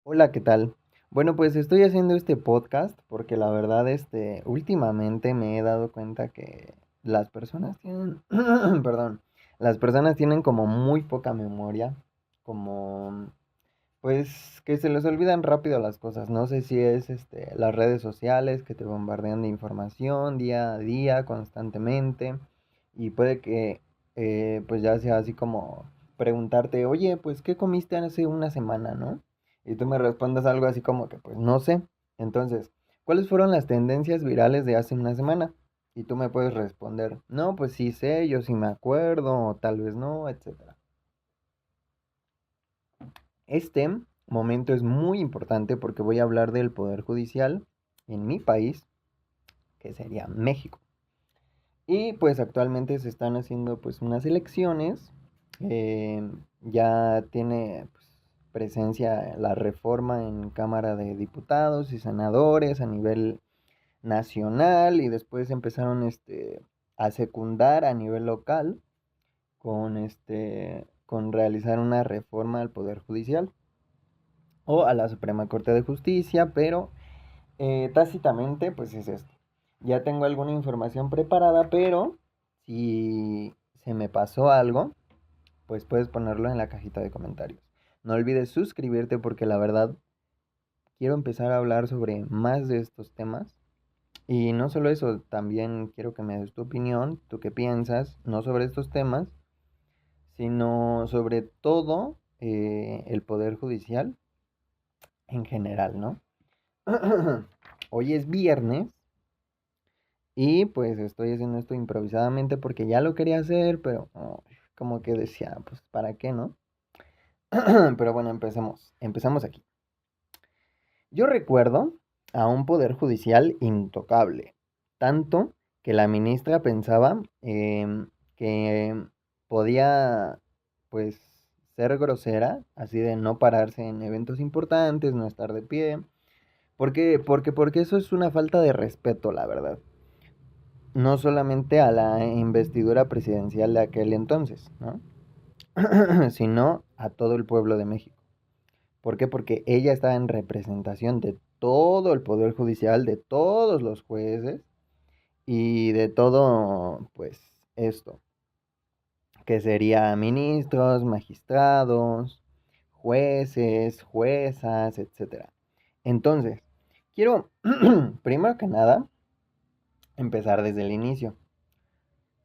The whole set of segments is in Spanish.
Hola, ¿qué tal? Bueno, pues estoy haciendo este podcast porque la verdad, últimamente me he dado cuenta que las personas tienen, perdón, las personas tienen como muy poca memoria, como, pues, que se les olvidan rápido las cosas. No sé si es, las redes sociales que te bombardean de información día a día, constantemente, y puede que, pues ya sea así como preguntarte, oye, pues, ¿qué comiste hace una semana, no? Y tú me respondas algo así como que, pues, no sé. Entonces, ¿cuáles fueron las tendencias virales de hace una semana? Y tú me puedes responder, no, pues sí sé, yo sí me acuerdo, o tal vez no, etcétera. Este momento es muy importante porque voy a hablar del poder judicial en mi país, que sería México. Y pues actualmente se están haciendo pues unas elecciones. Ya tiene pues, presencia la reforma en Cámara de Diputados y Senadores a nivel nacional y después empezaron a secundar a nivel local con con realizar una reforma al poder judicial o a la Suprema Corte de Justicia, pero tácitamente pues es esto. Ya tengo alguna información preparada, pero si se me pasó algo, pues puedes ponerlo en la cajita de comentarios. No olvides suscribirte porque la verdad quiero empezar a hablar sobre más de estos temas. Y no solo eso, también quiero que me des tu opinión, tú qué piensas, no sobre estos temas, sino sobre todo el poder judicial en general, ¿no? Hoy es viernes y pues estoy haciendo esto improvisadamente porque ya lo quería hacer, pero como que decía, pues ¿para qué no? Pero bueno, empezamos aquí. Yo recuerdo a un poder judicial intocable, tanto que la ministra pensaba que podía pues ser grosera, así de no pararse en eventos importantes, no estar de pie. ¿Por qué? Porque eso es una falta de respeto, la verdad. No solamente a la investidura presidencial de aquel entonces, ¿no? Sino a todo el pueblo de México. ¿Por qué? Porque ella estaba en representación de todo el poder judicial, de todos los jueces y de todo, pues, esto, que sería ministros, magistrados, jueces, juezas, etcétera. Entonces, quiero, primero que nada, empezar desde el inicio.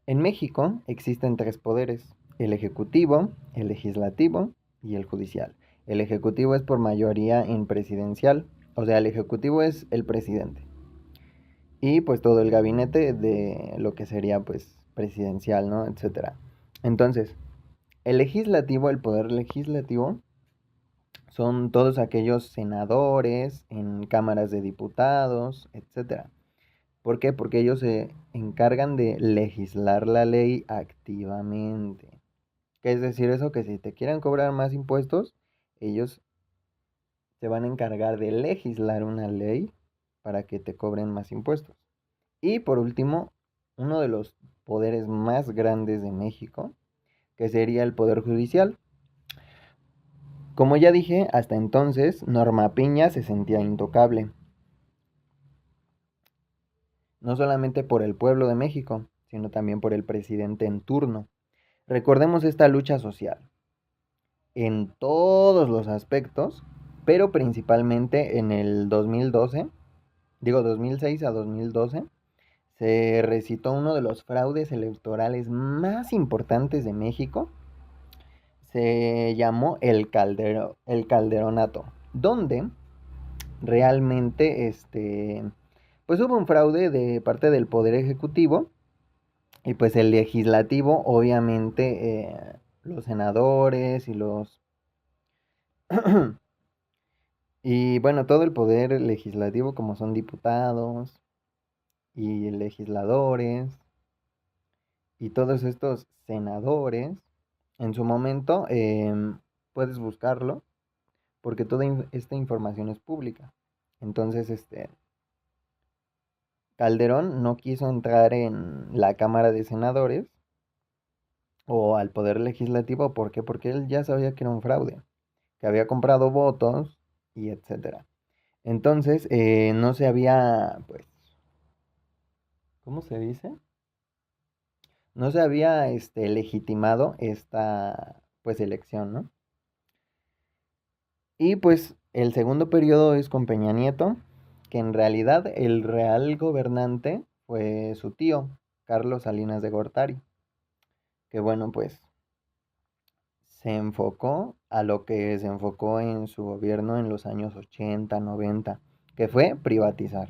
En México existen tres poderes, el ejecutivo, el legislativo y el judicial. El ejecutivo es por mayoría impresidencial, o sea, el ejecutivo es el presidente. Y pues todo el gabinete de lo que sería pues presidencial, ¿no? Etcétera. Entonces, el legislativo, el poder legislativo, son todos aquellos senadores en cámaras de diputados, etcétera. ¿Por qué? Porque ellos se encargan de legislar la ley activamente. ¿Qué es decir eso? Que si te quieren cobrar más impuestos, ellos se van a encargar de legislar una ley para que te cobren más impuestos. Y por último, uno de los poderes más grandes de México, que sería el Poder Judicial. Como ya dije, hasta entonces Norma Piña se sentía intocable, no solamente por el pueblo de México, sino también por el presidente en turno. Recordemos esta lucha social en todos los aspectos, pero principalmente en el 2012, digo 2006 a 2012, se recitó uno de los fraudes electorales más importantes de México. Se llamó el Calderonato, donde realmente pues hubo un fraude de parte del Poder Ejecutivo y pues el legislativo, obviamente, los senadores y los y bueno, todo el poder legislativo como son diputados y legisladores y todos estos senadores, en su momento puedes buscarlo porque toda esta información es pública. Entonces, Calderón no quiso entrar en la Cámara de Senadores o al Poder Legislativo, ¿por qué? Porque él ya sabía que era un fraude, que había comprado votos y etcétera. Entonces, no se había, pues, ¿cómo se dice? No se había legitimado esta, pues, elección, ¿no? Y pues el segundo periodo es con Peña Nieto, que en realidad el real gobernante fue su tío, Carlos Salinas de Gortari, que bueno, pues se enfocó a lo que se enfocó en su gobierno en los años 80, 90, que fue privatizar.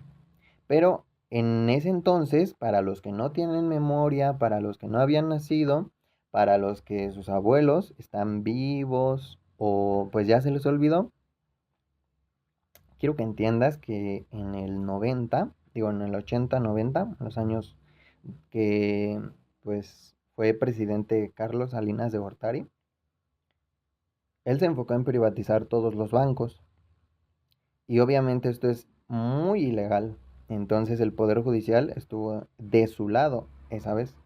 Pero en ese entonces, para los que no tienen memoria, para los que no habían nacido, para los que sus abuelos están vivos o pues ya se les olvidó, quiero que entiendas que en el 90, digo en el 80, 90, los años que pues fue presidente Carlos Salinas de Gortari, él se enfocó en privatizar todos los bancos y obviamente esto es muy ilegal. Entonces el Poder Judicial estuvo de su lado esa vez.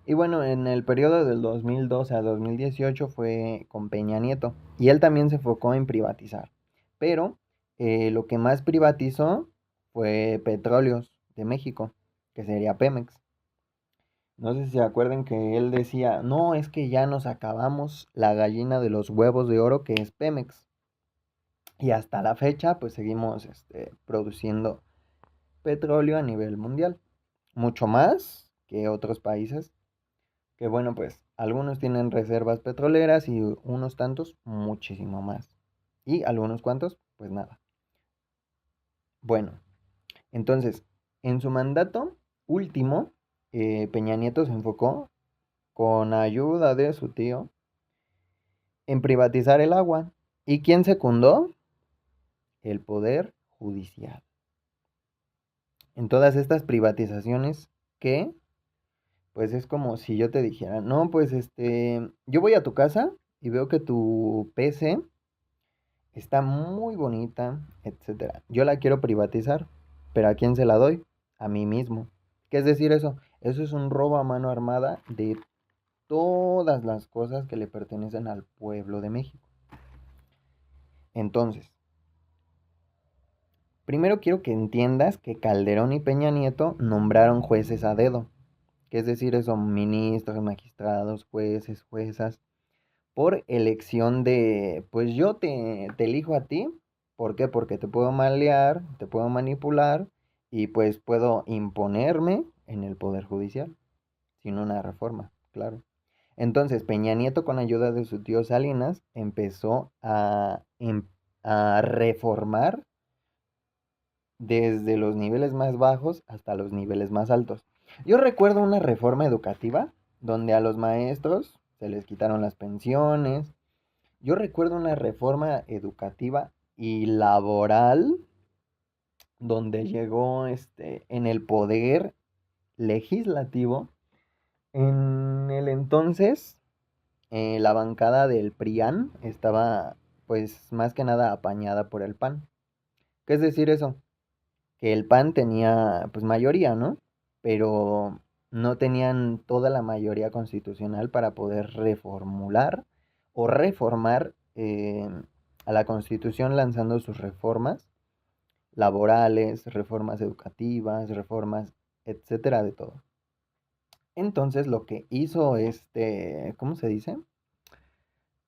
Y bueno, en el periodo del 2012 a 2018 fue con Peña Nieto y él también se enfocó en privatizar. Pero lo que más privatizó fue Petróleos de México, que sería Pemex. No sé si se acuerdan que él decía, no, es que ya nos acabamos la gallina de los huevos de oro que es Pemex. Y hasta la fecha, pues seguimos produciendo petróleo a nivel mundial. Mucho más que otros países. Que bueno, pues algunos tienen reservas petroleras y unos tantos muchísimo más. Y algunos cuantos, pues nada. Bueno, entonces, en su mandato último, Peña Nieto se enfocó, con ayuda de su tío, en privatizar el agua. ¿Y quién secundó? El Poder Judicial. En todas estas privatizaciones que, pues es como si yo te dijera, no, pues yo voy a tu casa y veo que tu PC está muy bonita, etcétera. Yo la quiero privatizar, pero ¿a quién se la doy? A mí mismo. ¿Qué es decir eso? Eso es un robo a mano armada de todas las cosas que le pertenecen al pueblo de México. Entonces, primero quiero que entiendas que Calderón y Peña Nieto nombraron jueces a dedo. ¿Qué es decir eso? Ministros, magistrados, jueces, juezas, por elección de, pues yo te elijo a ti. ¿Por qué? Porque te puedo malear, te puedo manipular y pues puedo imponerme en el Poder Judicial, sin una reforma, claro. Entonces Peña Nieto, con ayuda de su tío Salinas, empezó a reformar desde los niveles más bajos hasta los niveles más altos. Yo recuerdo una reforma educativa donde a los maestros se les quitaron las pensiones. Yo recuerdo una reforma educativa y laboral donde llegó en el poder legislativo. En el entonces, la bancada del PRIAN estaba, pues, más que nada apañada por el PAN. ¿Qué es decir eso? Que el PAN tenía, pues, mayoría, ¿no? Pero no tenían toda la mayoría constitucional para poder reformular o reformar a la Constitución lanzando sus reformas laborales, reformas educativas, reformas, etcétera, de todo. Entonces lo que hizo ¿cómo se dice?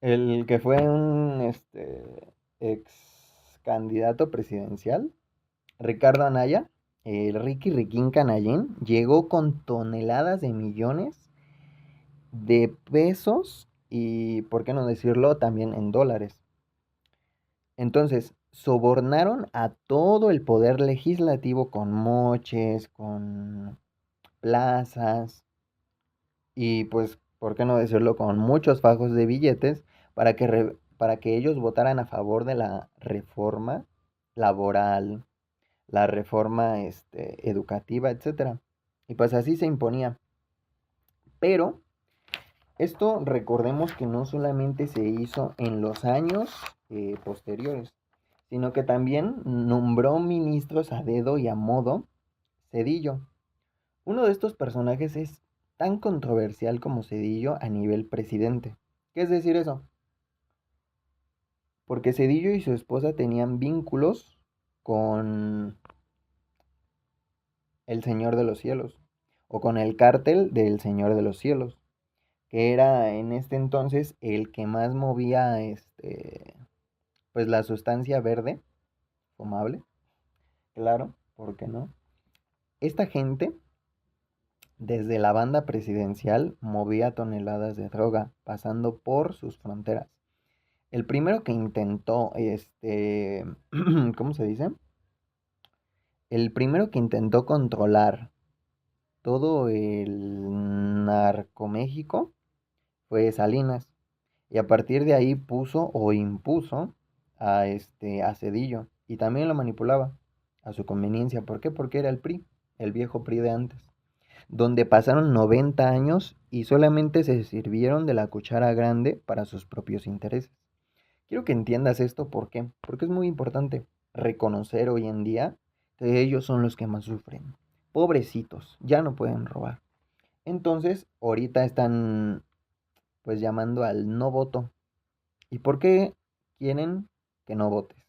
El que fue un ex candidato presidencial, Ricardo Anaya, el Ricky Riquín Canallín, llegó con toneladas de millones de pesos y, ¿por qué no decirlo?, también en dólares. Entonces, sobornaron a todo el poder legislativo con moches, con plazas y pues, ¿por qué no decirlo?, con muchos fajos de billetes para que ellos votaran a favor de la reforma laboral, la reforma educativa, etcétera. Y pues así se imponía. Pero esto recordemos que no solamente se hizo en los años posteriores, sino que también nombró ministros a dedo y a modo Cedillo. Uno de estos personajes es tan controversial como Cedillo a nivel presidente. ¿Qué es decir eso? porque Cedillo y su esposa tenían vínculos con el Señor de los Cielos, o con el cártel del Señor de los Cielos, que era en este entonces el que más movía pues la sustancia verde, fumable, claro, ¿por qué no? Esta gente, desde la banda presidencial, movía toneladas de droga, pasando por sus fronteras. El primero que intentó, ¿cómo se dice? El primero que intentó controlar todo el narcoméxico fue Salinas. Y a partir de ahí puso o impuso a Cedillo. Y también lo manipulaba a su conveniencia. ¿Por qué? Porque era el PRI, el viejo PRI de antes. Donde pasaron 90 años y solamente se sirvieron de la cuchara grande para sus propios intereses. Quiero que entiendas esto, ¿por qué? Porque es muy importante reconocer hoy en día que ellos son los que más sufren. Pobrecitos, ya no pueden robar. Entonces, ahorita están pues llamando al no voto. ¿Y por qué quieren que no votes?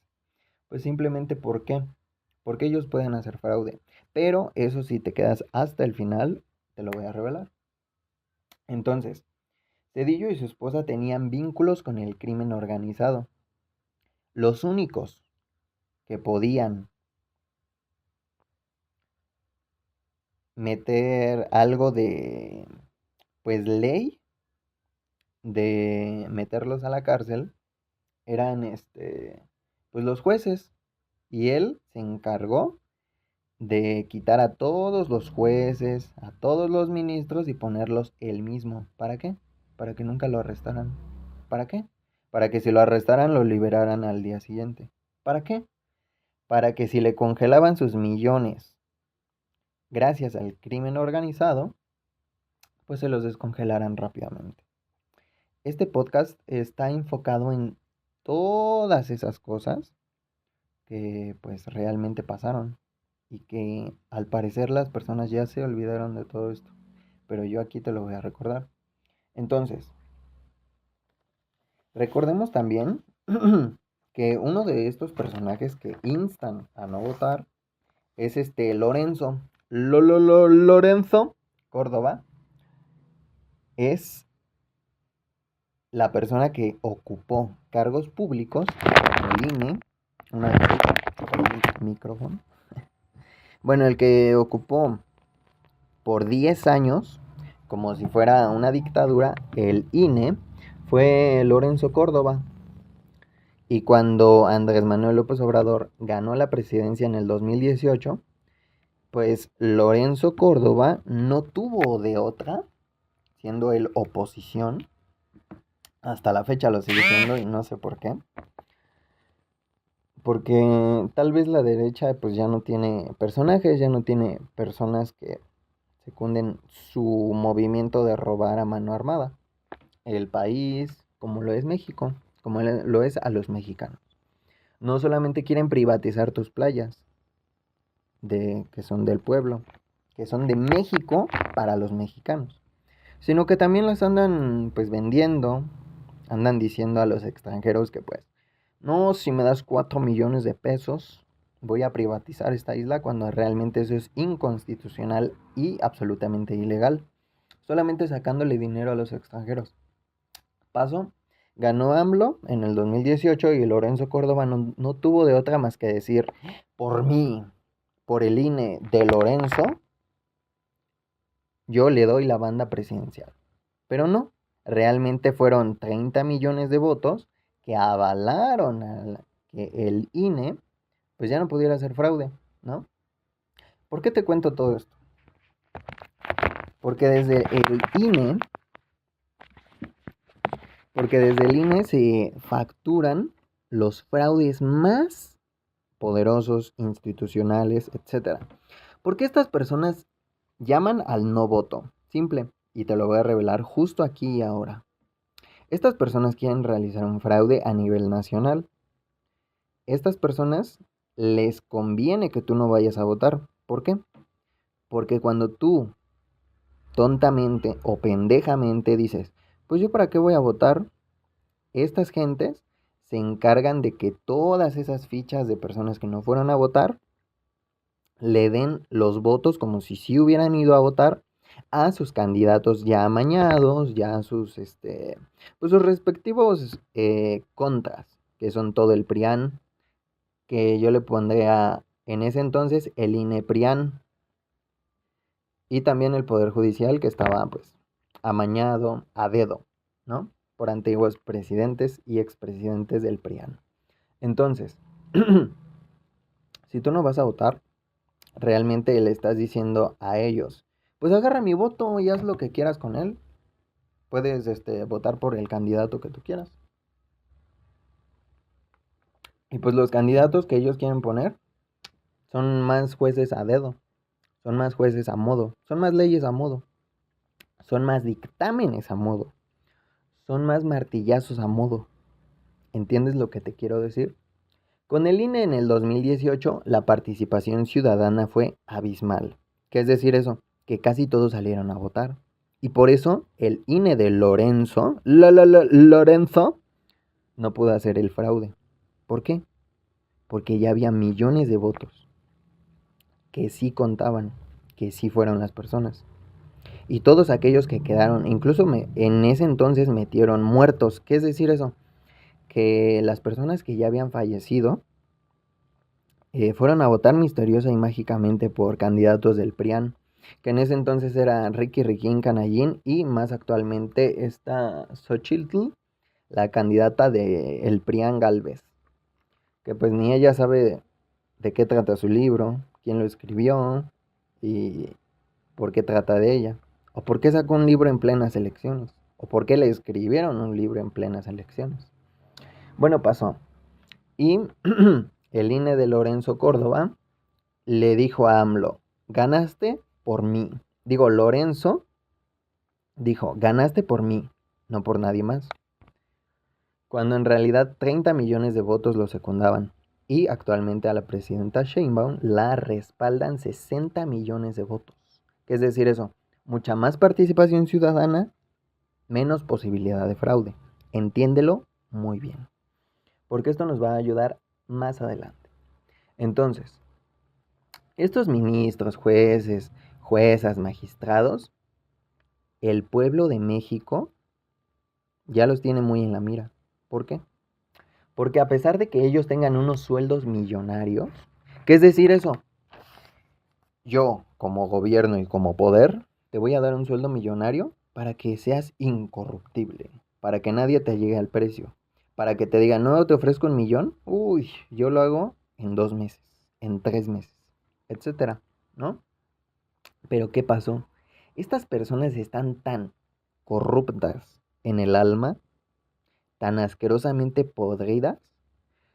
Pues simplemente ¿por qué? Porque ellos pueden hacer fraude. Pero eso si te quedas hasta el final, te lo voy a revelar. Entonces, Cedillo y su esposa tenían vínculos con el crimen organizado. Los únicos que podían meter algo de, pues, ley, de meterlos a la cárcel, eran, pues, los jueces. Y él se encargó de quitar a todos los jueces, a todos los ministros y ponerlos él mismo. ¿Para qué? Para que nunca lo arrestaran. ¿Para qué? Para que si lo arrestaran lo liberaran al día siguiente. ¿Para qué? Para que si le congelaban sus millones gracias al crimen organizado, pues se los descongelaran rápidamente. Este podcast está enfocado en todas esas cosas que pues realmente pasaron y que al parecer las personas ya se olvidaron de todo esto, pero yo aquí te lo voy a recordar. Entonces, recordemos también que uno de estos personajes que instan a no votar es Lorenzo. Lorenzo Córdoba es la persona que ocupó cargos públicos en el INE, una disculpa por el micrófono. Bueno, el que ocupó por 10 años, como si fuera una dictadura, el INE, fue Lorenzo Córdoba. Y cuando Andrés Manuel López Obrador ganó la presidencia en el 2018, pues Lorenzo Córdoba no tuvo de otra, siendo él oposición, hasta la fecha lo sigue siendo y no sé por qué, porque tal vez la derecha pues ya no tiene personajes, ya no tiene personas que secunden su movimiento de robar a mano armada el país, como lo es México, como lo es a los mexicanos. No solamente quieren privatizar tus playas, que son del pueblo, que son de México para los mexicanos, sino que también las andan pues vendiendo, andan diciendo a los extranjeros que pues, no, si me das 4 millones de pesos, voy a privatizar esta isla cuando realmente eso es inconstitucional y absolutamente ilegal, solamente sacándole dinero a los extranjeros. Paso, ganó AMLO en el 2018 y Lorenzo Córdoba no tuvo de otra más que decir, por mí, por el INE de Lorenzo, yo le doy la banda presidencial. Pero no, realmente fueron 30 millones de votos que avalaron que el INE pues ya no pudiera hacer fraude, ¿no? ¿Por qué te cuento todo esto? Porque desde el INE, porque desde el INE se facturan los fraudes más poderosos, institucionales, etcétera. ¿Por qué estas personas llaman al no voto? Simple, y te lo voy a revelar justo aquí y ahora. Estas personas quieren realizar un fraude a nivel nacional. Estas personas les conviene que tú no vayas a votar. ¿Por qué? Porque cuando tú tontamente o pendejamente dices, pues yo para qué voy a votar, estas gentes se encargan de que todas esas fichas de personas que no fueron a votar le den los votos como si sí hubieran ido a votar a sus candidatos ya amañados, ya a sus, pues sus respectivos contras, que son todo el PRIAN, que yo le pondría en ese entonces el INEPRIAN, y también el Poder Judicial, que estaba pues amañado a dedo, ¿no? Por antiguos presidentes y expresidentes del PRIAN. Entonces, si tú no vas a votar, realmente le estás diciendo a ellos, pues agarra mi voto y haz lo que quieras con él. Puedes votar por el candidato que tú quieras. Y pues los candidatos que ellos quieren poner son más jueces a dedo, son más jueces a modo, son más leyes a modo, son más dictámenes a modo, son más martillazos a modo. ¿Entiendes lo que te quiero decir? Con el INE en el 2018, la participación ciudadana fue abismal. ¿Qué es decir eso? Que casi todos salieron a votar. Y por eso el INE de Lorenzo, no pudo hacer el fraude. ¿Por qué? Porque ya había millones de votos que sí contaban, que sí fueron las personas. Y todos aquellos que quedaron, incluso en ese entonces metieron muertos. ¿Qué es decir eso? Que las personas que ya habían fallecido fueron a votar misteriosa y mágicamente por candidatos del PRIAN, que en ese entonces era Ricky Riquín Canallín y más actualmente está Xochitl, la candidata de el PRIAN Galvez, que pues ni ella sabe de qué trata su libro, quién lo escribió y por qué trata de ella, o por qué sacó un libro en plenas elecciones, o por qué le escribieron un libro en plenas elecciones. Bueno, pasó. Y el INE de Lorenzo Córdoba le dijo a AMLO, ganaste por mí. Digo, Lorenzo dijo, ganaste por mí, no por nadie más. Cuando en realidad 30 millones de votos lo secundaban. Y actualmente a la presidenta Sheinbaum la respaldan 60 millones de votos. ¿Qué es decir eso? Mucha más participación ciudadana, menos posibilidad de fraude. Entiéndelo muy bien. Porque esto nos va a ayudar más adelante. Entonces, estos ministros, jueces, juezas, magistrados, el pueblo de México ya los tiene muy en la mira. ¿Por qué? Porque a pesar de que ellos tengan unos sueldos millonarios, ¿qué es decir eso? Yo, como gobierno y como poder, te voy a dar un sueldo millonario para que seas incorruptible, para que nadie te llegue al precio, para que te digan, no, te ofrezco 1 millón, uy, yo lo hago en 2 meses, en 3 meses, etcétera, ¿no? Pero ¿qué pasó? Estas personas están tan corruptas en el alma, tan asquerosamente podridas,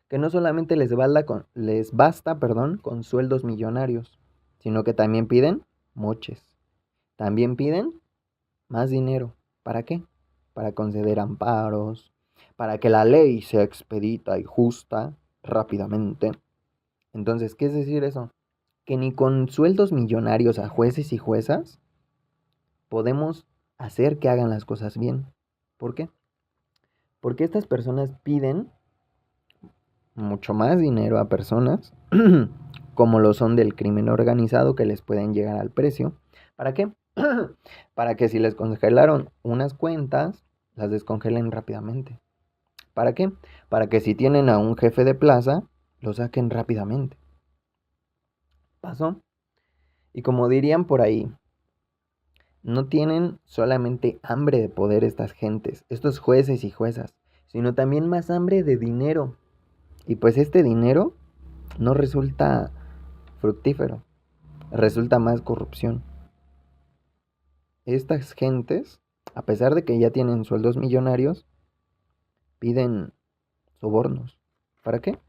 que no solamente les basta, perdón, con sueldos millonarios, sino que también piden moches, también piden más dinero. ¿Para qué? Para conceder amparos, para que la ley sea expedita y justa rápidamente. Entonces, ¿qué es decir eso? Que ni con sueldos millonarios a jueces y juezas podemos hacer que hagan las cosas bien. ¿Por qué? Porque estas personas piden mucho más dinero a personas como lo son del crimen organizado que les pueden llegar al precio. ¿Para qué? Para que si les congelaron unas cuentas, las descongelen rápidamente. ¿Para qué? Para que si tienen a un jefe de plaza, lo saquen rápidamente. ¿Pasó? Y como dirían por ahí, no tienen solamente hambre de poder estas gentes, estos jueces y juezas, sino también más hambre de dinero. Y pues este dinero no resulta fructífero, resulta más corrupción. Estas gentes, a pesar de que ya tienen sueldos millonarios, piden sobornos. ¿Para qué?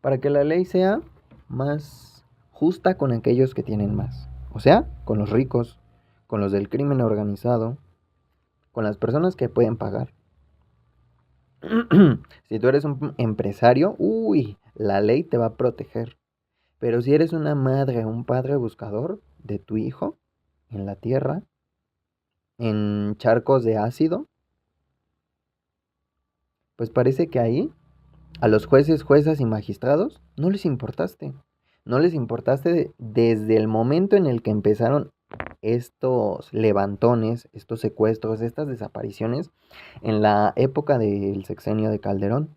Para que la ley sea más justa con aquellos que tienen más. O sea, con los ricos, con los del crimen organizado, con las personas que pueden pagar. Si tú eres un empresario, uy, la ley te va a proteger. Pero si eres una madre o un padre buscador de tu hijo en la tierra, en charcos de ácido, pues parece que ahí A los jueces, juezas y magistrados no les importaste. No les importaste desde el momento en el que empezaron estos levantones, estos secuestros, estas desapariciones en la época del sexenio de Calderón.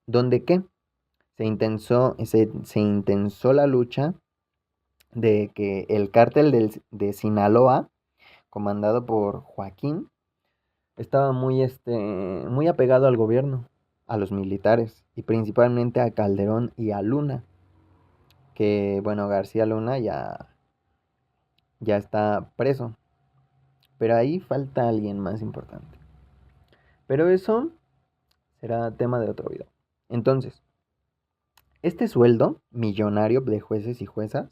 ¿Donde qué? Se intensó la lucha de que el cártel de Sinaloa, comandado por Joaquín, estaba muy apegado al gobierno, a los militares, y principalmente a Calderón y a Luna, que bueno, García Luna ya está preso, pero ahí falta alguien más importante. Pero eso será tema de otro video. Entonces, este sueldo millonario de jueces y juezas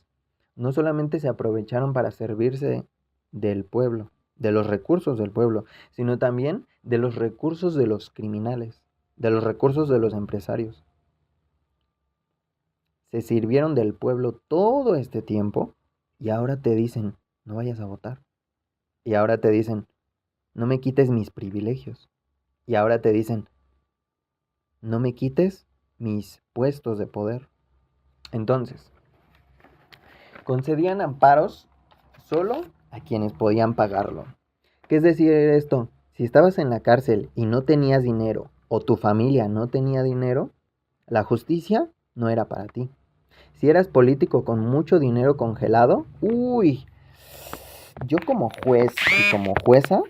no solamente se aprovecharon para servirse del pueblo, de los recursos del pueblo, sino también de los recursos de los criminales, de los recursos de los empresarios. Se sirvieron del pueblo todo este tiempo y ahora te dicen, no vayas a votar. Y ahora te dicen, no me quites mis privilegios. Y ahora te dicen, no me quites mis puestos de poder. Entonces, concedían amparos solo a quienes podían pagarlo. ¿Qué es decir esto? Si estabas en la cárcel y no tenías dinero o tu familia no tenía dinero, la justicia no era para ti. Si eras político con mucho dinero congelado, uy, yo como juez y como jueza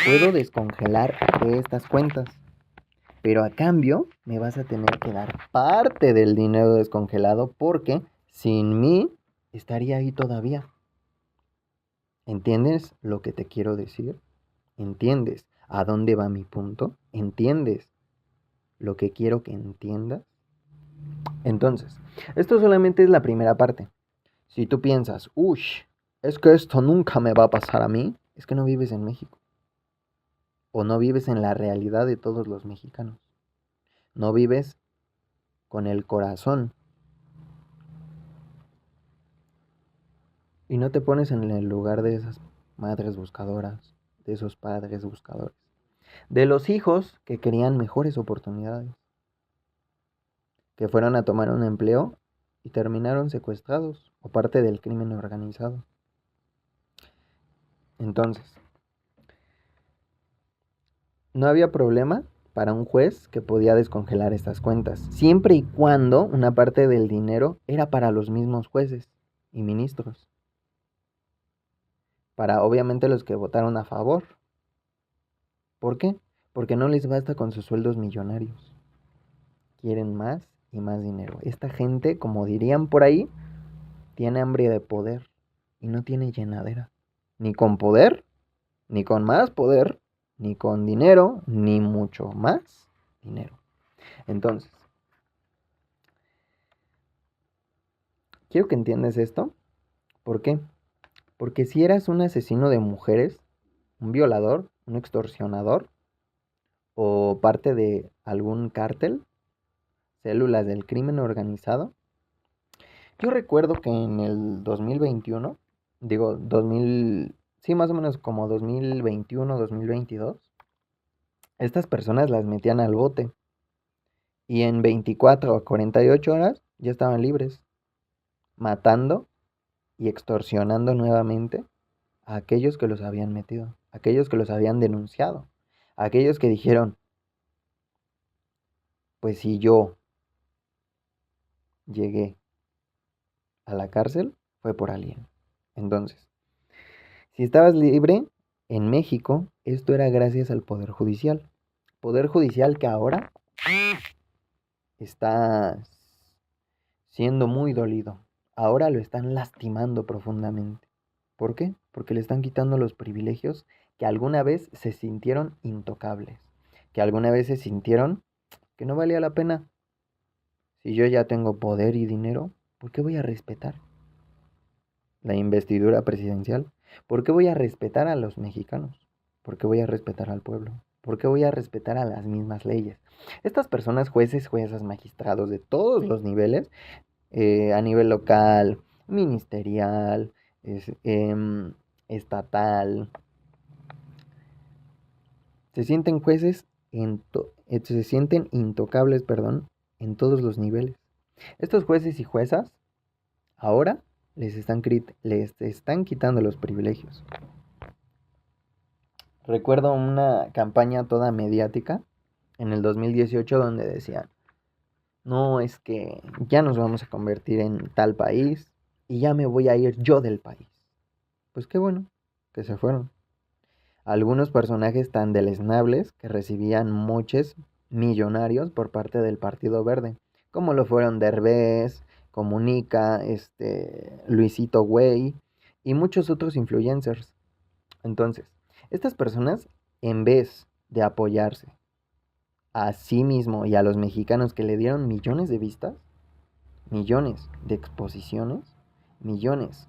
puedo descongelar estas cuentas, pero a cambio me vas a tener que dar parte del dinero descongelado porque sin mí estaría ahí todavía. ¿Entiendes lo que te quiero decir? ¿Entiendes a dónde va mi punto? ¿Entiendes lo que quiero que entiendas? Entonces, esto solamente es la primera parte. Si tú piensas, uff, es que esto nunca me va a pasar a mí, es que no vives en México. O no vives en la realidad de todos los mexicanos. No vives con el corazón. Y no te pones en el lugar de esas madres buscadoras, de esos padres buscadores. De los hijos que querían mejores oportunidades. Que fueron a tomar un empleo y terminaron secuestrados o parte del crimen organizado. Entonces, no había problema para un juez que podía descongelar estas cuentas, siempre y cuando una parte del dinero era para los mismos jueces y ministros, para obviamente los que votaron a favor. ¿Por qué? Porque no les basta con sus sueldos millonarios. Quieren más y más dinero. Esta gente, como dirían por ahí, tiene hambre de poder y no tiene llenadera. Ni con poder, ni con más poder, ni con dinero, ni mucho más dinero. Entonces, quiero que entiendas esto. ¿Por qué? Porque si eras un asesino de mujeres, un violador, un extorsionador o parte de algún cártel, células del crimen organizado, yo recuerdo que en el 2021, digo 2000, sí, más o menos como 2021, 2022, estas personas las metían al bote y en 24 o 48 horas ya estaban libres, matando y extorsionando nuevamente a aquellos que los habían metido, a aquellos que los habían denunciado, a aquellos que dijeron, pues si yo llegué a la cárcel, fue por alguien. Entonces, si estabas libre en México, esto era gracias al Poder Judicial. Poder Judicial que ahora está siendo muy dolido. Ahora lo están lastimando profundamente. ¿Por qué? Porque le están quitando los privilegios que alguna vez se sintieron intocables, que alguna vez se sintieron que no valía la pena. Si yo ya tengo poder y dinero, ¿por qué voy a respetar la investidura presidencial? ¿Por qué voy a respetar a los mexicanos? ¿Por qué voy a respetar al pueblo? ¿Por qué voy a respetar a las mismas leyes? Estas personas, jueces, juezas, magistrados de todos los niveles, a nivel local, ministerial, es, estatal, se sienten jueces se sienten intocables, perdón, en todos los niveles. Estos jueces y juezas ahora les están quitando los privilegios. Recuerdo una campaña toda mediática en el 2018 donde decían, no, es que ya nos vamos a convertir en tal país y ya me voy a ir yo del país. Pues qué bueno que se fueron. Algunos personajes tan deleznables que recibían moches millonarios por parte del Partido Verde, como lo fueron Derbez, Comunica, Luisito Güey y muchos otros influencers. Entonces, estas personas, en vez de apoyarse a sí mismo y a los mexicanos que le dieron millones de vistas, millones de exposiciones, millones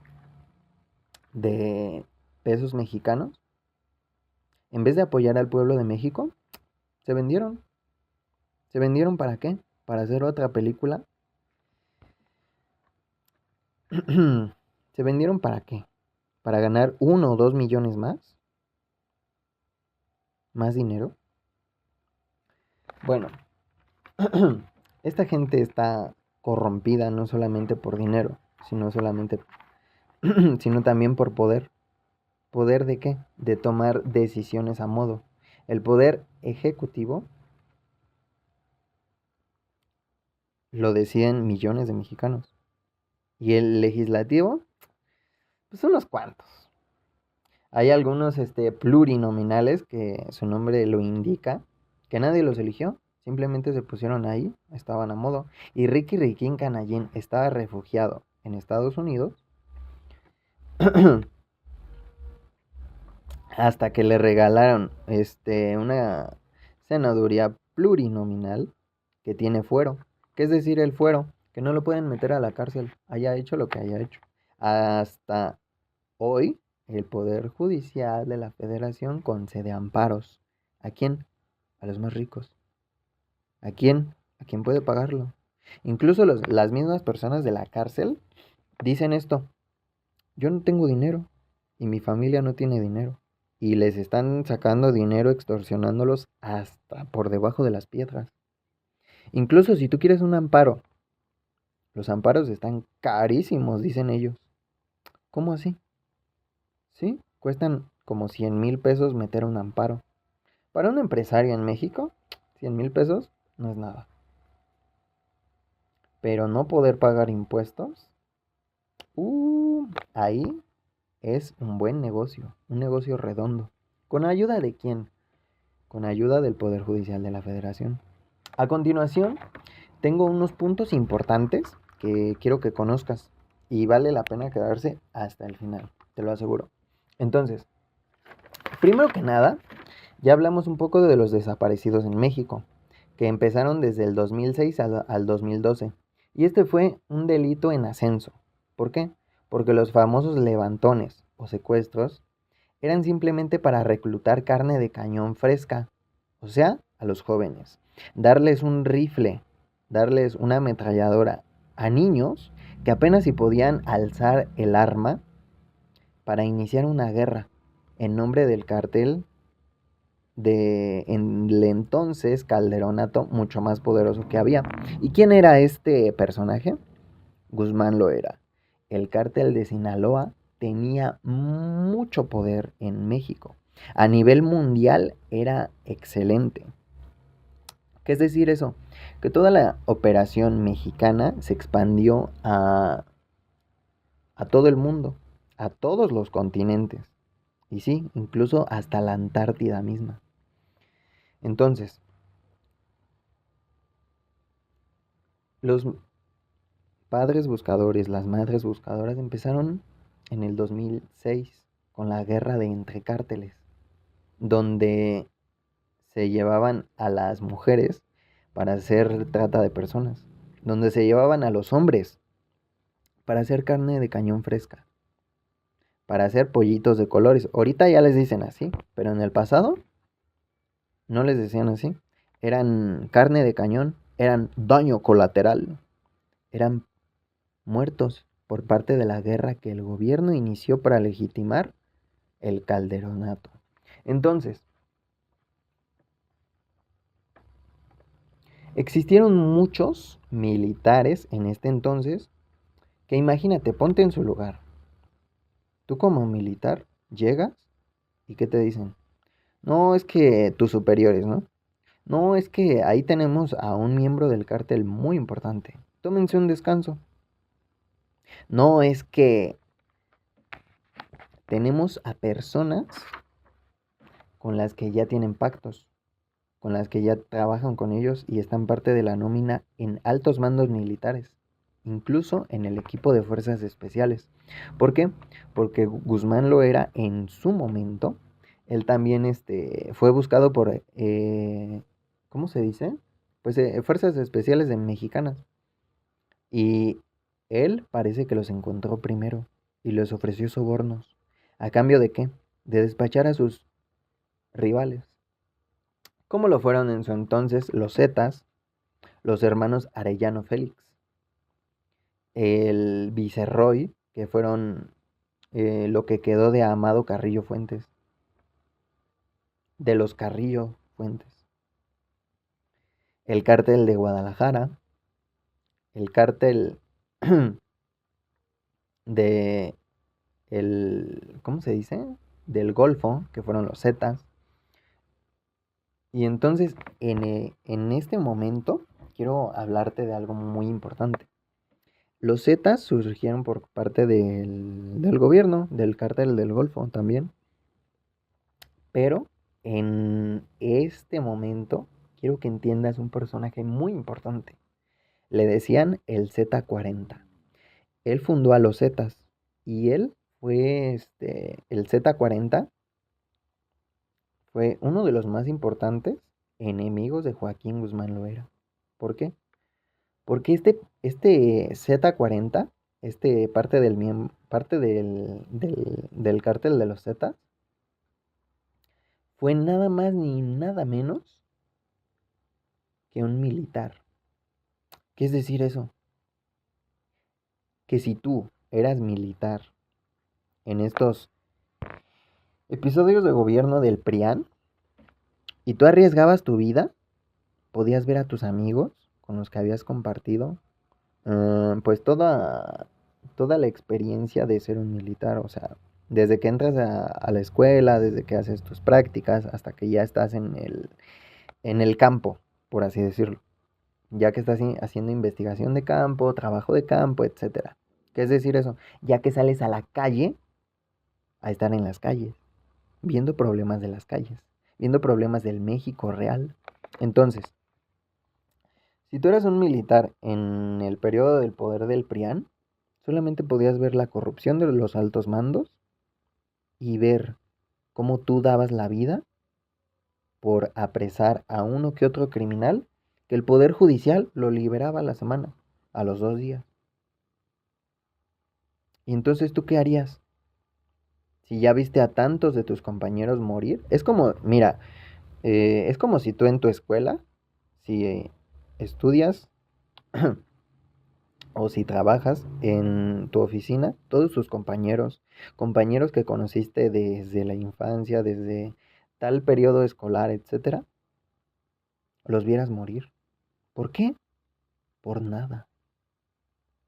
de pesos mexicanos, en vez de apoyar al pueblo de México, se vendieron. ¿Se vendieron para qué? Para hacer otra película. ¿Se vendieron para qué? ¿Para ganar 1 o 2 millones más? ¿Más dinero? Bueno, esta gente está corrompida no solamente por dinero, sino también por poder. ¿Poder de qué? De tomar decisiones a modo. El poder ejecutivo lo deciden millones de mexicanos. Y el legislativo, pues unos cuantos. Hay algunos plurinominales que su nombre lo indica, que nadie los eligió, simplemente se pusieron ahí, estaban a modo. Y Ricky Riquín Canallín estaba refugiado en Estados Unidos hasta que le regalaron una senaduría plurinominal que tiene fuero. ¿Qué es decir el fuero? Que no lo pueden meter a la cárcel, haya hecho lo que haya hecho. Hasta hoy, el Poder Judicial de la Federación concede amparos. ¿A quién? A los más ricos. ¿A quién? ¿A quién puede pagarlo? Incluso las mismas personas de la cárcel dicen esto. Yo no tengo dinero y mi familia no tiene dinero. Y les están sacando dinero extorsionándolos hasta por debajo de las piedras. Incluso si tú quieres un amparo, los amparos están carísimos, dicen ellos. ¿Cómo así? ¿Sí? Cuestan como 100,000 pesos meter un amparo. Para un empresario en México, 100,000 pesos no es nada. Pero no poder pagar impuestos, ahí es un buen negocio, un negocio redondo. ¿Con ayuda de quién? Con ayuda del Poder Judicial de la Federación. A continuación, tengo unos puntos importantes que quiero que conozcas y vale la pena quedarse hasta el final, te lo aseguro. Entonces, primero que nada, ya hablamos un poco de los desaparecidos en México, que empezaron desde el 2006 al 2012. Y este fue un delito en ascenso. ¿Por qué? Porque los famosos levantones o secuestros eran simplemente para reclutar carne de cañón fresca, o sea, a los jóvenes. Darles un rifle, darles una ametralladora a niños que apenas si podían alzar el arma para iniciar una guerra en nombre del cartel de en el entonces Calderonato mucho más poderoso que había. ¿Y quién era este personaje? Guzmán Loera. El cártel de Sinaloa tenía mucho poder en México. A nivel mundial era excelente. ¿Qué es decir eso? Que toda la operación mexicana se expandió a todo el mundo, a todos los continentes. Y sí, incluso hasta la Antártida misma. Entonces, los padres buscadores, las madres buscadoras empezaron en el 2006 con la guerra de entre cárteles, donde se llevaban a las mujeres para hacer trata de personas, donde se llevaban a los hombres para hacer carne de cañón fresca, para hacer pollitos de colores. Ahorita ya les dicen así, pero en el pasado no les decían así. Eran carne de cañón, eran daño colateral, eran muertos por parte de la guerra que el gobierno inició para legitimar el calderonato. Entonces, Existieron muchos militares en este entonces que imagínate, ponte en su lugar. Tú como militar llegas y ¿qué te dicen? No, es que tus superiores, ¿no? No, es que ahí tenemos a un miembro del cártel muy importante. Tómense un descanso. No, es que tenemos a personas con las que ya tienen pactos, con las que ya trabajan con ellos y están parte de la nómina en altos mandos militares, incluso en el equipo de fuerzas especiales. ¿Por qué? Porque Guzmán lo era en su momento. Él también fue buscado por, ¿cómo se dice? Pues fuerzas especiales de mexicanas. Y él parece que los encontró primero y les ofreció sobornos. ¿A cambio de qué? De despachar a sus rivales. Como lo fueron en su entonces los Zetas, los hermanos Arellano Félix, el Viceroy, que fueron lo que quedó de Amado Carrillo Fuentes, de los Carrillo Fuentes, el cártel de Guadalajara, el cártel de ¿cómo se dice? Del Golfo, que fueron los Zetas. Y entonces, en este momento, quiero hablarte de algo muy importante. Los Zetas surgieron por parte del gobierno, del cártel del Golfo también. Pero en este momento, quiero que entiendas un personaje muy importante. Le decían el Z40. Él fundó a los Zetas. Y él fue, el Z40 fue uno de los más importantes enemigos de Joaquín Guzmán Loera. ¿Por qué? Porque este Z40, parte del cártel de los Zetas, fue nada más ni nada menos que un militar. ¿Qué es decir eso? Que si tú eras militar en estos episodios de gobierno del PRIAN y tú arriesgabas tu vida, podías ver a tus amigos con los que habías compartido, pues toda la experiencia de ser un militar, o sea, desde que entras a la escuela, desde que haces tus prácticas, hasta que ya estás en el campo, por así decirlo, ya que estás haciendo investigación de campo, trabajo de campo, etcétera. ¿Qué es decir eso? Ya que sales a la calle, a estar en las calles, viendo problemas de las calles, viendo problemas del México real. Entonces, si tú eras un militar en el periodo del poder del PRIAN, solamente podías ver la corrupción de los altos mandos y ver cómo tú dabas la vida por apresar a uno que otro criminal que el Poder Judicial lo liberaba a la semana, a los 2 días. Y entonces, ¿tú qué harías? Si ya viste a tantos de tus compañeros morir, es como, mira, es como si tú en tu escuela, si estudias o si trabajas en tu oficina, todos tus compañeros que conociste desde la infancia, desde tal periodo escolar, etcétera, los vieras morir. ¿Por qué? Por nada.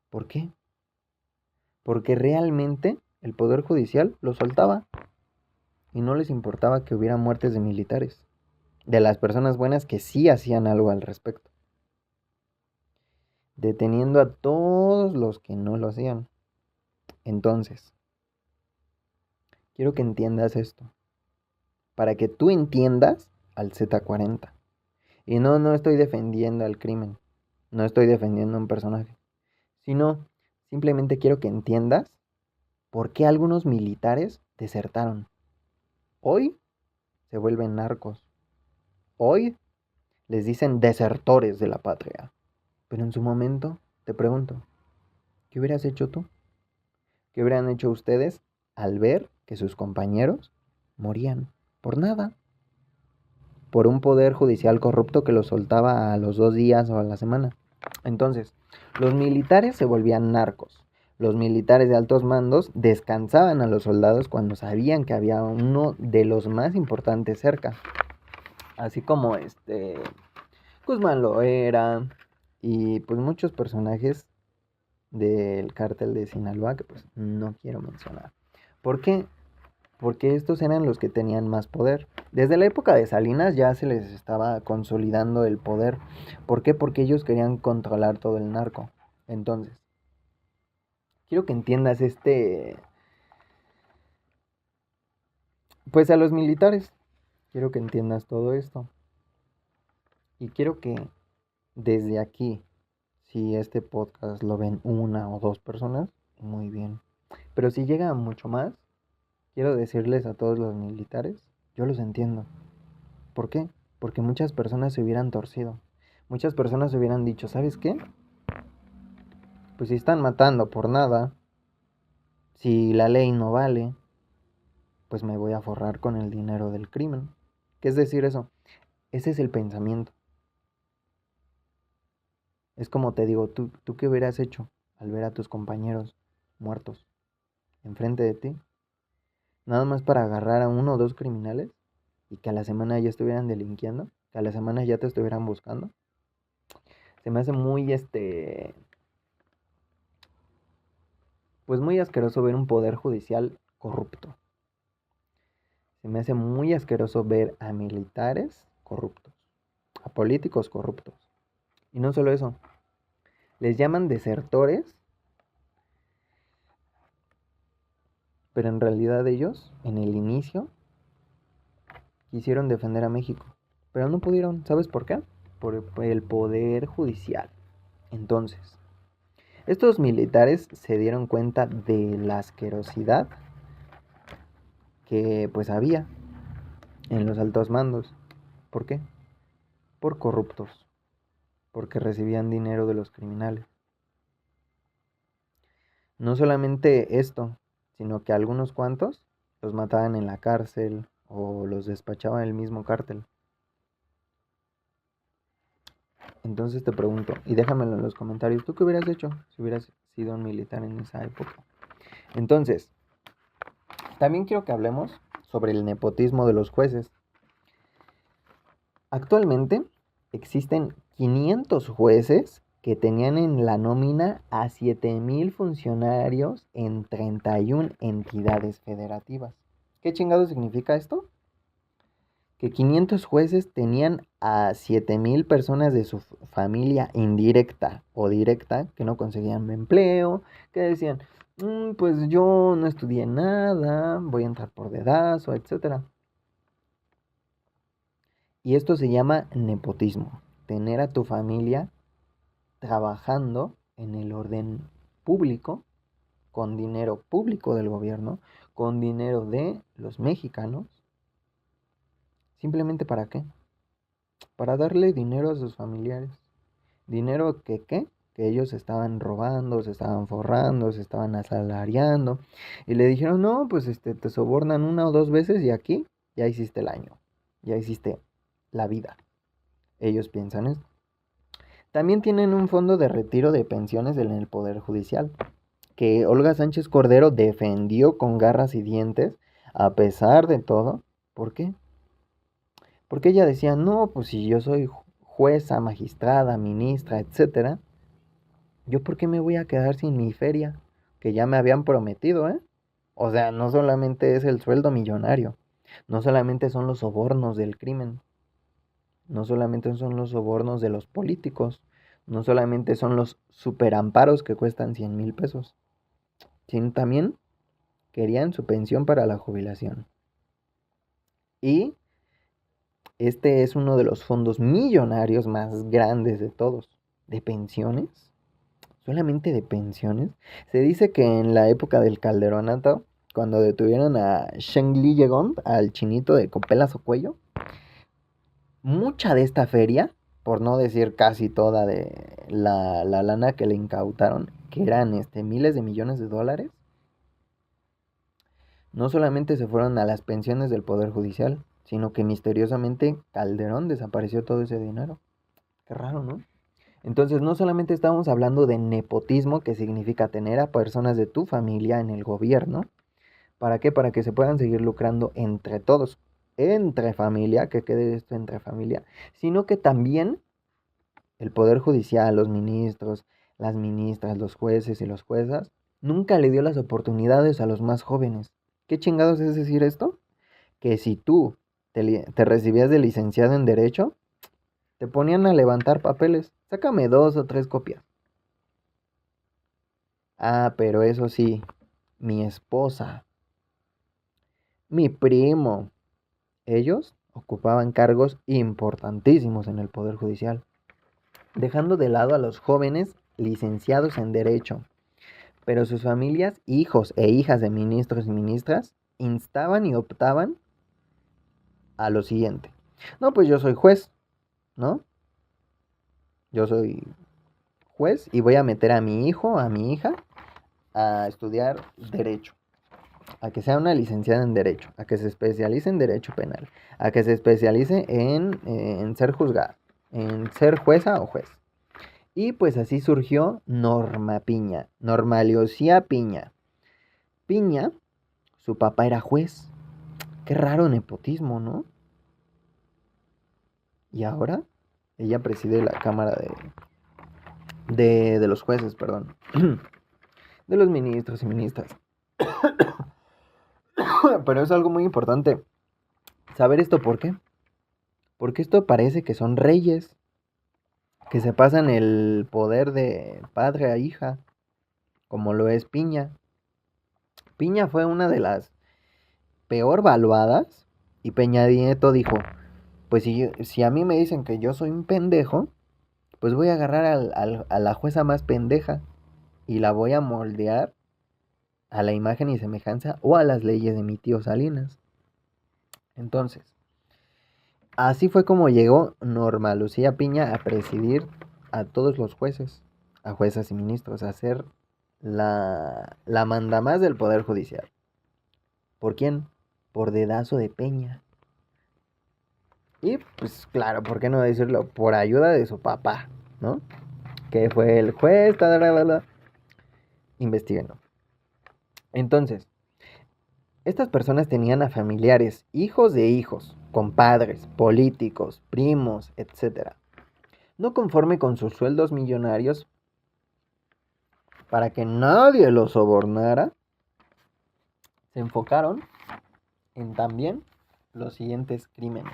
¿Por qué? Porque realmente el Poder Judicial los soltaba y no les importaba que hubiera muertes de militares, de las personas buenas que sí hacían algo al respecto, deteniendo a todos los que no lo hacían. Entonces, quiero que entiendas esto, para que tú entiendas al Z40. Y no estoy defendiendo al crimen, no estoy defendiendo a un personaje, sino simplemente quiero que entiendas por qué algunos militares desertaron. Hoy se vuelven narcos. Hoy les dicen desertores de la patria. Pero en su momento, te pregunto, ¿qué hubieras hecho tú? ¿Qué hubieran hecho ustedes al ver que sus compañeros morían por nada? Por un poder judicial corrupto que los soltaba a los 2 días o a la semana. Entonces, los militares se volvían narcos. Los militares de altos mandos descansaban a los soldados cuando sabían que había uno de los más importantes cerca. Así como Guzmán Loera y pues muchos personajes del cártel de Sinaloa que pues no quiero mencionar. ¿Por qué? Porque estos eran los que tenían más poder. Desde la época de Salinas ya se les estaba consolidando el poder. ¿Por qué? Porque ellos querían controlar todo el narco. Entonces, quiero que entiendas pues a los militares, quiero que entiendas todo esto. Y quiero que desde aquí, si este podcast lo ven una o dos personas, muy bien. Pero si llega mucho más, quiero decirles a todos los militares, yo los entiendo. ¿Por qué? Porque muchas personas se hubieran torcido. Muchas personas se hubieran dicho, ¿sabes qué? Pues si están matando por nada, si la ley no vale, pues me voy a forrar con el dinero del crimen. ¿Qué es decir eso? Ese es el pensamiento. Es como te digo, ¿tú qué hubieras hecho al ver a tus compañeros muertos enfrente de ti? Nada más para agarrar a uno o dos criminales y que a la semana ya estuvieran delinquiendo, que a la semana ya te estuvieran buscando. Se me hace muy, pues muy asqueroso ver un poder judicial corrupto. Se me hace muy asqueroso ver a militares corruptos, a políticos corruptos. Y no solo eso, les llaman desertores, pero en realidad ellos, en el inicio, quisieron defender a México, pero no pudieron. ¿Sabes por qué? Por el poder judicial. Entonces, estos militares se dieron cuenta de la asquerosidad que pues había en los altos mandos. ¿Por qué? Por corruptos, porque recibían dinero de los criminales. No solamente esto, sino que algunos cuantos los mataban en la cárcel o los despachaba el mismo cártel. Entonces te pregunto, y déjamelo en los comentarios, ¿tú qué hubieras hecho si hubieras sido un militar en esa época? Entonces, también quiero que hablemos sobre el nepotismo de los jueces. Actualmente existen 500 jueces que tenían en la nómina a 7,000 funcionarios en 31 entidades federativas. ¿Qué chingado significa esto? Que 500 jueces tenían a 7,000 personas de su familia indirecta o directa que no conseguían empleo, que decían, pues yo no estudié nada, voy a entrar por dedazo, etcétera. Y esto se llama nepotismo, tener a tu familia trabajando en el orden público, con dinero público del gobierno, con dinero de los mexicanos. ¿Simplemente para qué? Para darle dinero a sus familiares. Dinero que, ¿qué? Que ellos estaban robando, se estaban forrando, se estaban asalariando. Y le dijeron, no, pues te sobornan una o dos veces y aquí ya hiciste el año. Ya hiciste la vida. Ellos piensan esto. También tienen un fondo de retiro de pensiones en el Poder Judicial, que Olga Sánchez Cordero defendió con garras y dientes, a pesar de todo. ¿Por qué? Porque ella decía, no, pues si yo soy jueza, magistrada, ministra, etcétera, ¿yo por qué me voy a quedar sin mi feria? Que ya me habían prometido, ¿eh? O sea, no solamente es el sueldo millonario, no solamente son los sobornos del crimen, no solamente son los sobornos de los políticos, no solamente son los superamparos que cuestan 100,000 pesos, sino también querían su pensión para la jubilación. Y este es uno de los fondos millonarios más grandes de todos, de pensiones, solamente de pensiones. Se dice que en la época del Calderonato, cuando detuvieron a Sheng Li Yegong, al chinito de copelas o cuello, mucha de esta feria, por no decir casi toda de la lana que le incautaron, que eran miles de millones de dólares, no solamente se fueron a las pensiones del Poder Judicial, sino que misteriosamente Calderón desapareció todo ese dinero. Qué raro, ¿no? Entonces, no solamente estamos hablando de nepotismo, que significa tener a personas de tu familia en el gobierno. ¿Para qué? Para que se puedan seguir lucrando entre todos, entre familia, que quede esto entre familia, sino que también el Poder Judicial, los ministros, las ministras, los jueces y los juezas, nunca le dio las oportunidades a los más jóvenes. ¿Qué chingados es decir esto? Que si tú te recibías de licenciado en Derecho, te ponían a levantar papeles. Sácame 2 o 3 copias. Ah, pero eso sí, mi esposa, mi primo, ellos ocupaban cargos importantísimos en el Poder Judicial, dejando de lado a los jóvenes licenciados en Derecho. Pero sus familias, hijos e hijas de ministros y ministras, instaban y optaban a lo siguiente. No, pues yo soy juez, ¿no? Yo soy juez y voy a meter a mi hijo, a mi hija, a estudiar Derecho. A que sea una licenciada en Derecho, a que se especialice en Derecho Penal, a que se especialice en ser juzgada, en ser jueza o juez. Y pues así surgió Norma Piña, Norma Lucía Piña. Piña, su papá era juez. Qué raro nepotismo, ¿no? Y ahora ella preside la Cámara de los jueces, perdón. De los ministros y ministras. Pero es algo muy importante saber esto, ¿por qué? Porque esto parece que son reyes, que se pasan el poder de padre a hija, como lo es Piña. Piña fue una de las peor valuadas y Peña Nieto dijo, pues si a mí me dicen que yo soy un pendejo, pues voy a agarrar a la jueza más pendeja y la voy a moldear a la imagen y semejanza o a las leyes de mi tío Salinas. Entonces, así fue como llegó Norma Lucía Piña a presidir a todos los jueces, a juezas y ministros, a ser la mandamás del Poder Judicial. ¿Por quién? Por dedazo de Peña. Y pues claro, ¿por qué no decirlo? Por ayuda de su papá, ¿no? Que fue el juez, Investíguenlo. Entonces, estas personas tenían a familiares, hijos de hijos, compadres, políticos, primos, etc. No conforme con sus sueldos millonarios, para que nadie los sobornara, se enfocaron en también los siguientes crímenes.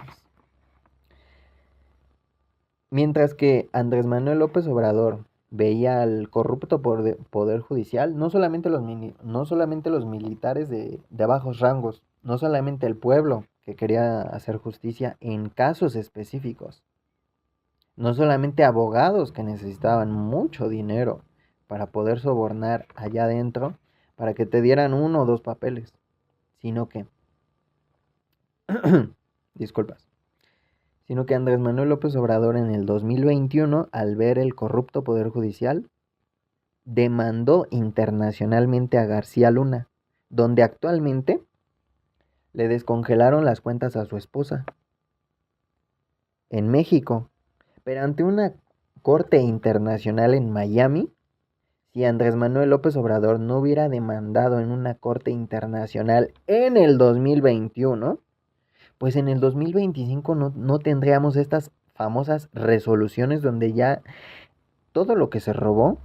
Mientras que Andrés Manuel López Obrador veía al corrupto poder judicial, no solamente los militares de bajos rangos, no solamente el pueblo que quería hacer justicia en casos específicos, no solamente abogados que necesitaban mucho dinero para poder sobornar allá adentro, para que te dieran 1 o 2 papeles, sino que, disculpas, sino que Andrés Manuel López Obrador en el 2021, al ver el corrupto Poder Judicial, demandó internacionalmente a García Luna, donde actualmente le descongelaron las cuentas a su esposa. En México, pero ante una corte internacional en Miami, si Andrés Manuel López Obrador no hubiera demandado en una corte internacional en el 2021, pues en el 2025 no tendríamos estas famosas resoluciones donde ya todo lo que se robó,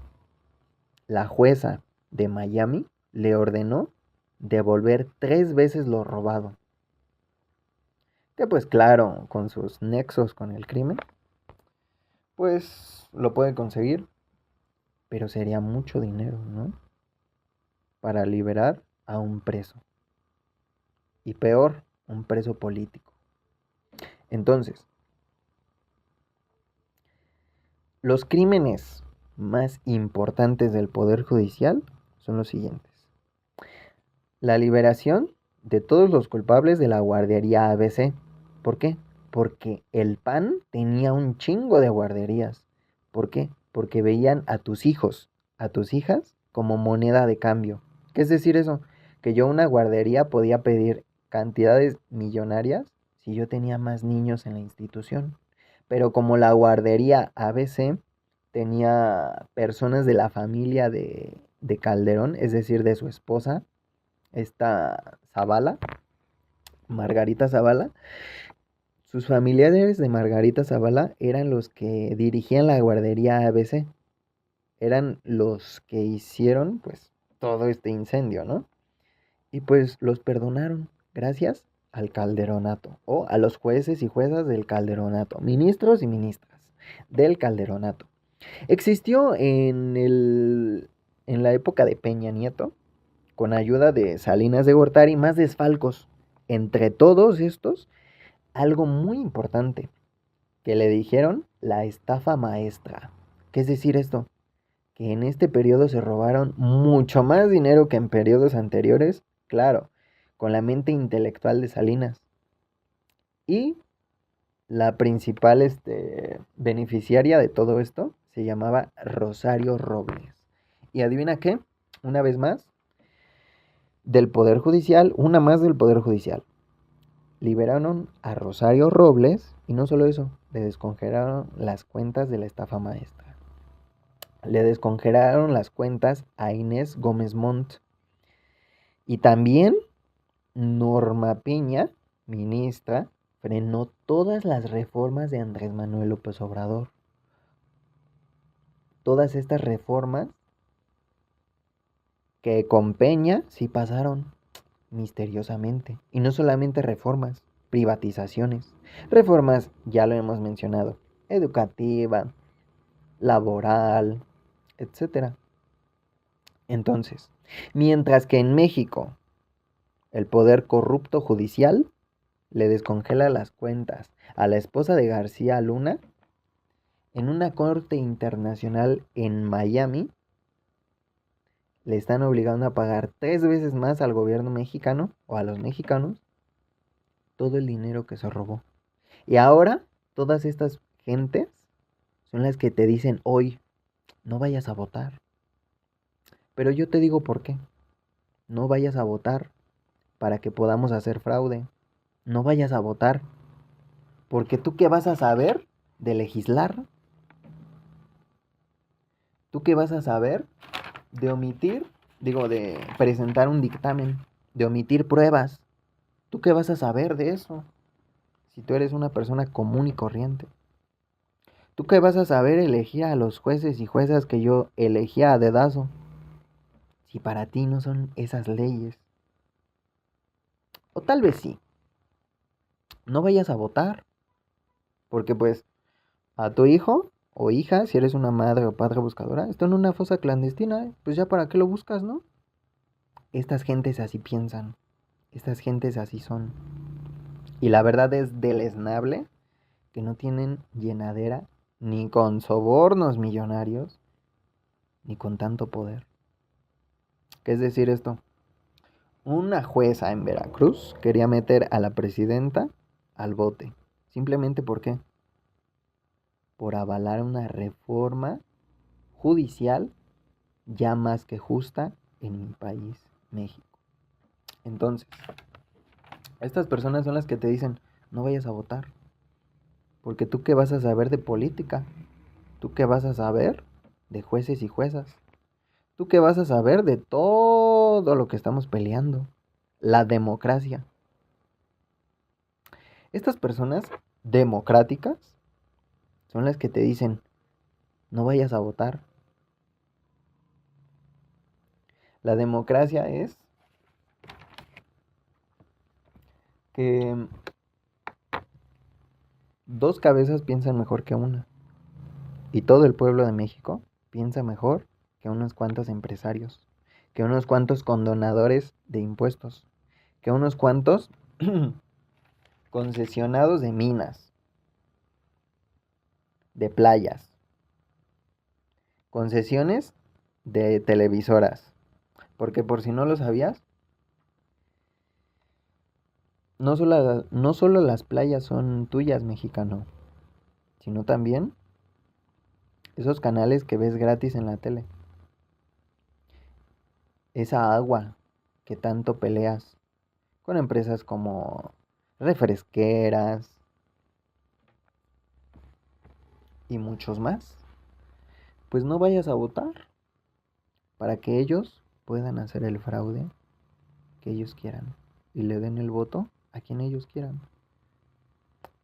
la jueza de Miami le ordenó devolver 3 veces lo robado. Que pues claro, con sus nexos con el crimen, pues lo puede conseguir, pero sería mucho dinero, ¿no? Para liberar a un preso. Y peor, un preso político. Entonces, los crímenes más importantes del Poder Judicial son los siguientes. La liberación de todos los culpables de la guardería ABC. ¿Por qué? Porque el PAN tenía un chingo de guarderías. ¿Por qué? Porque veían a tus hijos, a tus hijas, como moneda de cambio. ¿Qué es decir eso? Que yo una guardería podía pedir cantidades millonarias si yo tenía más niños en la institución. Pero como la guardería ABC tenía personas de la familia de Calderón, es decir, de su esposa, esta Zavala, Margarita Zavala, Sus familiares de Margarita Zavala eran los que dirigían la guardería ABC. Eran los que hicieron, pues, todo este incendio, ¿no? Y pues los perdonaron gracias al Calderonato o a los jueces y juezas del Calderonato, ministros y ministras del Calderonato. Existió en la época de Peña Nieto, con ayuda de Salinas de Gortari, más desfalcos. Entre todos estos, algo muy importante, que le dijeron la estafa maestra. ¿Qué es decir esto? Que en este periodo se robaron mucho más dinero que en periodos anteriores, claro, con la mente intelectual de Salinas. Y la principal beneficiaria de todo esto se llamaba Rosario Robles. Y adivina qué, una vez más, del Poder Judicial, una más del Poder Judicial. Liberaron a Rosario Robles y no solo eso, le descongelaron las cuentas de la estafa maestra. Le descongelaron las cuentas a Inés Gómez Montt. Y también Norma Piña, ministra, frenó todas las reformas de Andrés Manuel López Obrador. Todas estas reformas que con Peña sí pasaron misteriosamente. Y no solamente reformas, privatizaciones. Reformas, ya lo hemos mencionado, educativa, laboral, etcétera. Entonces, mientras que en México el poder corrupto judicial le descongela las cuentas a la esposa de García Luna, en una corte internacional en Miami le están obligando a pagar 3 veces más al gobierno mexicano o a los mexicanos todo el dinero que se robó. Y ahora todas estas gentes son las que te dicen hoy, no vayas a votar. Pero yo te digo por qué. No vayas a votar para que podamos hacer fraude. No vayas a votar porque tú qué vas a saber de legislar. ¿Tú qué vas a saber de omitir, de presentar un dictamen, de omitir pruebas? ¿Tú qué vas a saber de eso si tú eres una persona común y corriente? ¿Tú qué vas a saber elegir a los jueces y juezas que yo elegía a dedazo si para ti no son esas leyes? O tal vez sí, no vayas a votar, porque pues a tu hijo o hija, si eres una madre o padre buscadora, está en una fosa clandestina, pues ya para qué lo buscas, ¿no? Estas gentes así piensan, estas gentes así son. Y la verdad es deleznable que no tienen llenadera ni con sobornos millonarios, ni con tanto poder. ¿Qué es decir esto? Una jueza en Veracruz quería meter a la presidenta al bote. Simplemente ¿por qué? Por avalar una reforma judicial ya más que justa en mi país, México. Entonces, estas personas son las que te dicen, no vayas a votar, porque tú qué vas a saber de política, tú qué vas a saber de jueces y juezas, tú qué vas a saber de todo lo que estamos peleando, la democracia. Estas personas democráticas son las que te dicen, no vayas a votar. La democracia es que dos cabezas piensan mejor que una. Y todo el pueblo de México piensa mejor que unos cuantos empresarios, que unos cuantos condonadores de impuestos, que unos cuantos concesionados de minas, de playas, concesiones de televisoras. Porque por si no lo sabías, no solo las playas son tuyas, mexicano, sino también esos canales que ves gratis en la tele. Esa agua que tanto peleas con empresas como refresqueras y muchos más, pues no vayas a votar para que ellos puedan hacer el fraude que ellos quieran y le den el voto a quien ellos quieran.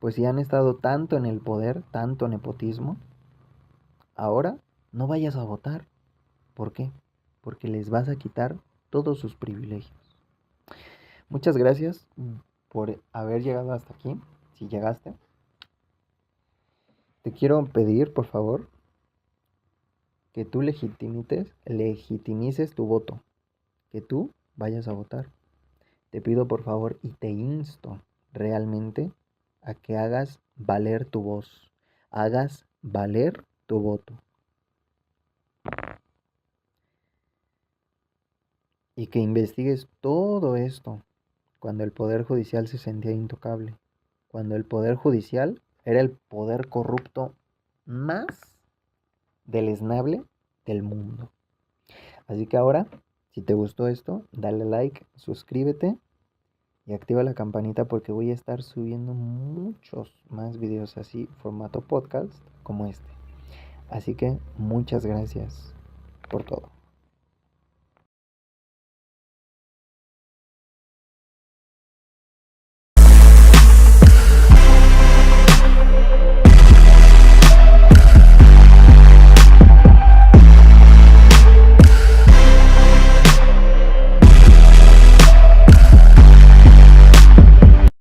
Pues si han estado tanto en el poder, tanto nepotismo, ahora no vayas a votar. ¿Por qué? Porque les vas a quitar todos sus privilegios. Muchas gracias por haber llegado hasta aquí. Si llegaste, te quiero pedir, por favor, que tú legitimices tu voto, que tú vayas a votar. Te pido por favor y te insto realmente a que hagas valer tu voz, hagas valer tu voto y que investigues todo esto cuando el Poder Judicial se sentía intocable, cuando el Poder Judicial era el poder corrupto más deleznable del mundo. Así que ahora, si te gustó esto, dale like, suscríbete y activa la campanita porque voy a estar subiendo muchos más videos así, formato podcast como este. Así que muchas gracias por todo.